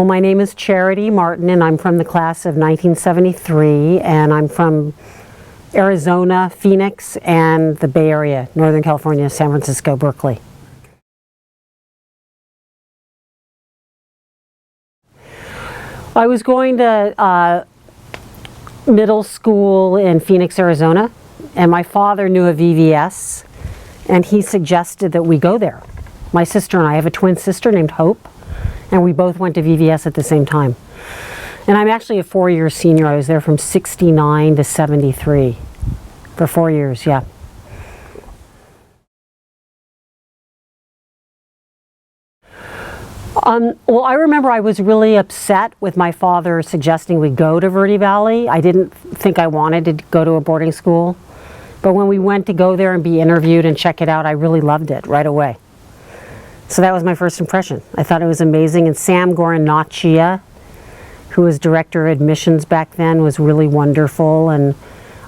Well, my name is Charity Martin, and I'm from the class of 1973, and I'm from Arizona, Phoenix, and the Bay Area, Northern California, San Francisco, Berkeley. I was going to middle school in Phoenix, Arizona, and my father knew a VVS, and he suggested that we go there. My sister and I have a twin sister named Hope, and we both went to VVS at the same time. And I'm actually a 4-year senior. I was there from 69 to 73 for 4 years, yeah. Well, I remember I was really upset with my father suggesting we go to Verde Valley. I didn't think I wanted to go to a boarding school. But when we went to go there and be interviewed and check it out, I really loved it right away. So that was my first impression. I thought it was amazing. And Sam Goranachia, who was director of admissions back then, was really wonderful. And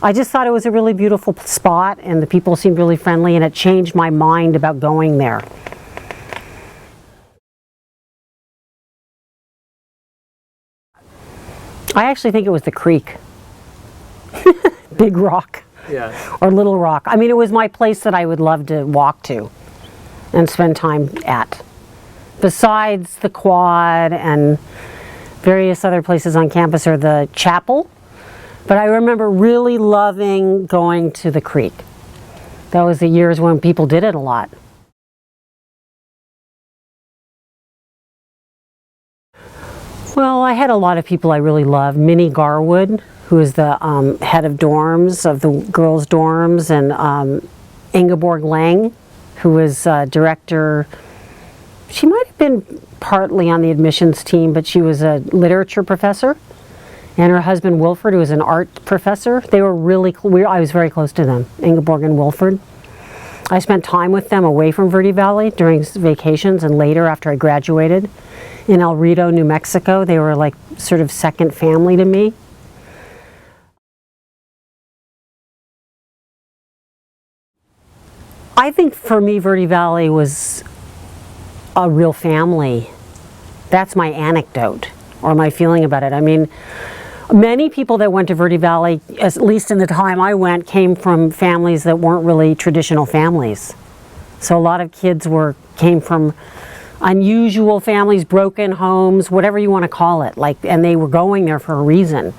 I just thought it was a really beautiful spot, and the people seemed really friendly, and it changed my mind about going there. I actually think it was the creek. Big Rock. Yeah. Or Little Rock. I mean, it was my place that I would love to walk to and spend time at. Besides the quad and various other places on campus, or the chapel. But I remember really loving going to the creek. That was the years when people did it a lot. Well, I had a lot of people I really loved. Minnie Garwood, who is the head of dorms, of the girls' dorms, and Ingeborg Lang, who was director. She might have been partly on the admissions team, but she was a literature professor. And her husband Wilford, who was an art professor. They were really, I was very close to them, Ingeborg and Wilford. I spent time with them away from Verde Valley during vacations and later after I graduated in El Rito, New Mexico. They were like sort of second family to me. I think for me, Verde Valley was a real family. That's my anecdote, or my feeling about it. I mean, many people that went to Verde Valley, at least in the time I went, came from families that weren't really traditional families. So a lot of kids came from unusual families, broken homes, whatever you want to call it. And they were going there for a reason,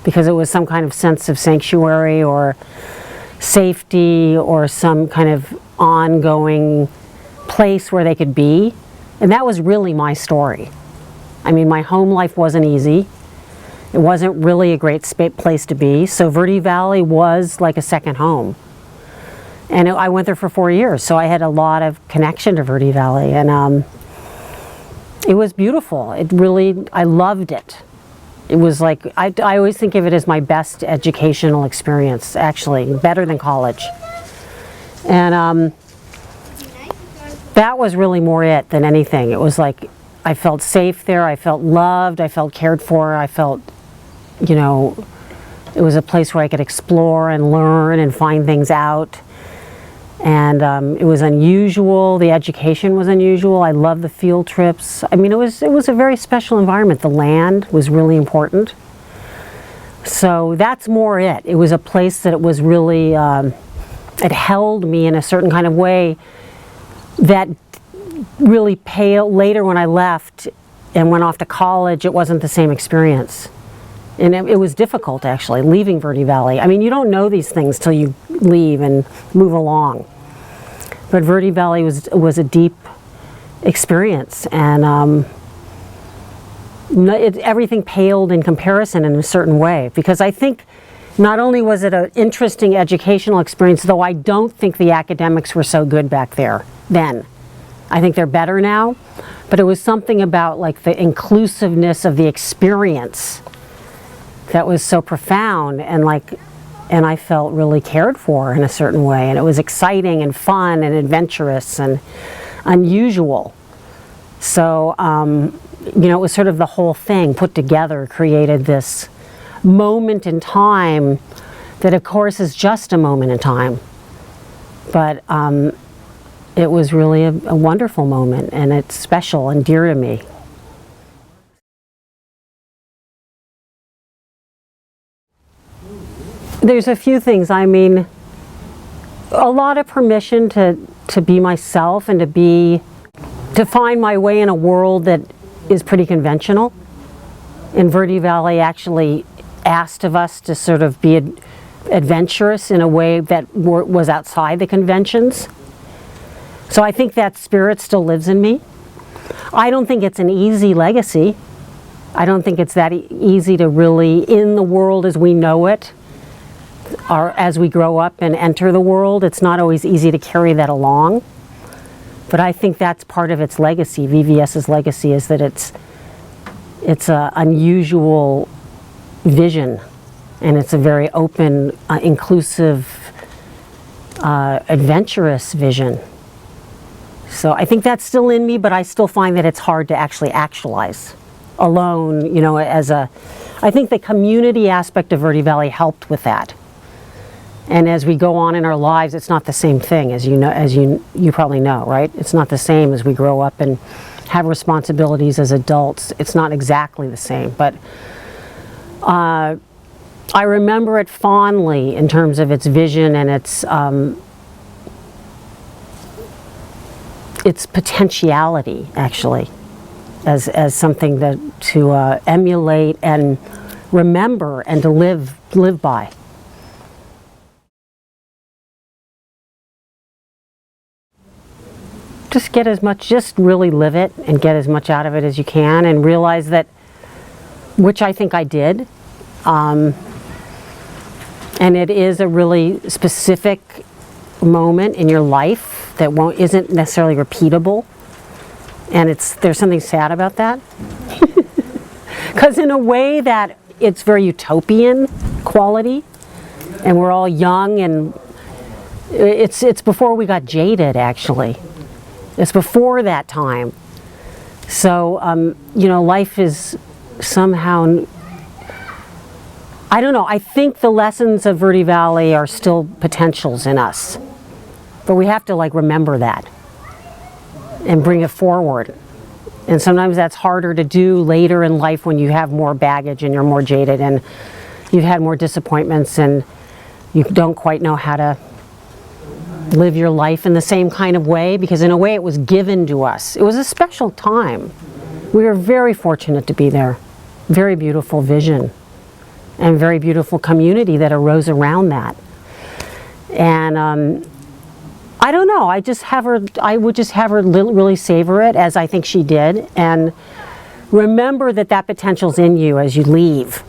because it was some kind of sense of sanctuary or safety or some kind of ongoing place where they could be. And that was really my story. I mean, my home life wasn't easy. It wasn't really a great place to be. So Verde Valley was like a second home. And I went there for 4 years, so I had a lot of connection to Verde Valley. And it was beautiful. I loved it. It was like, I always think of it as my best educational experience, actually, better than college. And that was really more it than anything. It was like, I felt safe there, I felt loved, I felt cared for, I felt, you know, it was a place where I could explore and learn and find things out. And it was unusual, the education was unusual, I loved the field trips. I mean, it was a very special environment. The land was really important. So that's more it. It was a place that it was really, it held me in a certain kind of way that really paled. Later when I left and went off to college, it wasn't the same experience. And it was difficult, actually, leaving Verde Valley. I mean, you don't know these things till you leave and move along. But Verde Valley was a deep experience, and everything paled in comparison in a certain way. Because I think not only was it an interesting educational experience, though I don't think the academics were so good back there then. I think they're better now, but it was something about like the inclusiveness of the experience that was so profound, and I felt really cared for in a certain way, and it was exciting and fun and adventurous and unusual. So, you know, it was sort of the whole thing put together created this moment in time that of course is just a moment in time, but it was really a wonderful moment, and it's special and dear to me. There's a few things. I mean, a lot of permission to be myself and to find my way in a world that is pretty conventional. And Verde Valley actually asked of us to sort of be adventurous in a way that was outside the conventions. So I think that spirit still lives in me. I don't think it's an easy legacy. I don't think it's that easy to really, in the world as we know it, or as we grow up and enter the world, it's not always easy to carry that along. But I think that's part of its legacy. VVS's legacy is that it's an unusual vision, and it's a very open, inclusive, adventurous vision. So I think that's still in me, but I still find that it's hard to actually actualize alone, you know, I think the community aspect of Verde Valley helped with that. And as we go on in our lives, it's not the same thing, as you know, as you probably know, right? It's not the same as we grow up and have responsibilities as adults. It's not exactly the same, but I remember it fondly in terms of its vision and its potentiality, actually, as something to emulate and remember and to live by. Just really live it and get as much out of it as you can, and realize that, which I think I did, and it is a really specific moment in your life that isn't necessarily repeatable, and there's something sad about that, because in a way that it's very utopian quality, and we're all young, and it's before we got jaded, actually. It's before that time. So, you know, life is somehow, I don't know, I think the lessons of Verde Valley are still potentials in us. But we have to remember that and bring it forward. And sometimes that's harder to do later in life when you have more baggage and you're more jaded and you've had more disappointments and you don't quite know how to live your life in the same kind of way, because in a way it was given to us. It was a special time. We were very fortunate to be there. Very beautiful vision and very beautiful community that arose around that. And I don't know, I would just have her really savor it as I think she did, and remember that potential's in you as you leave,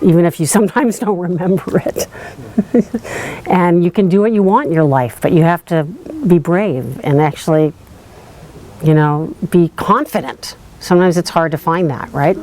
even if you sometimes don't remember it. And you can do what you want in your life, but you have to be brave and actually, you know, be confident. Sometimes it's hard to find that, right?